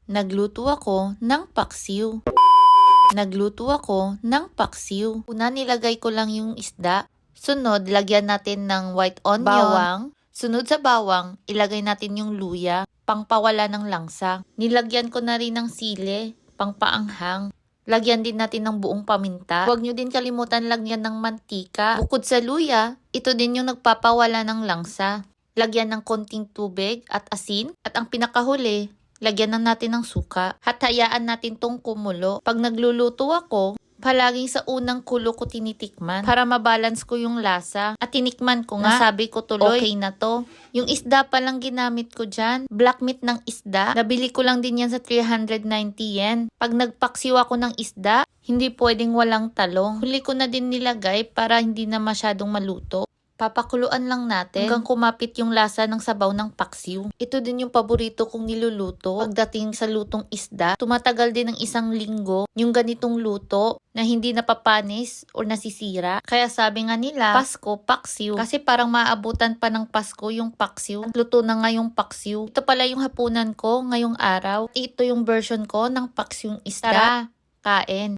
Nagluto ako ng paksiw. Nagluto ako ng paksiw. Una, nilagay ko lang yung isda. Sunod, lagyan natin ng white onion, bawang. Sunod sa bawang, ilagay natin yung luya, pangpawala ng langsa. Nilagyan ko na rin ng sili, pangpaanghang. Lagyan din natin ng buong paminta. Huwag nyo din kalimutan lagyan ng mantika. Bukod sa luya, ito din yung nagpapawala ng langsa. Lagyan ng konting tubig at asin. At ang pinakahuli, lagyan na natin ng suka. At hayaan natin tong kumulo. Pag nagluluto ako, palaging sa unang kulo ko tinitikman para mabalance ko yung lasa. At tinikman ko nga, sabi ko tuloy, okay na to. Yung isda pa lang ginamit ko dyan. Black meat ng isda. Nabili ko lang din yan sa 390 yen. Pag nagpaksiw ako ng isda, hindi pwedeng walang talong. Huli ko na din nilagay para hindi na masyadong maluto. Papakuluan lang natin hanggang kumapit yung lasa ng sabaw ng paksiw. Ito din yung paborito kong niluluto. Pagdating sa lutong isda, tumatagal din ng 1 linggo yung ganitong luto na hindi napapanis o nasisira. Kaya sabi nga nila, Pasko, paksiw. Kasi parang maabutan pa ng Pasko yung paksiw. At luto na nga yung paksiw. Ito pala yung hapunan ko ngayong araw. Ito yung version ko ng paksiwng isda. Tara, kain.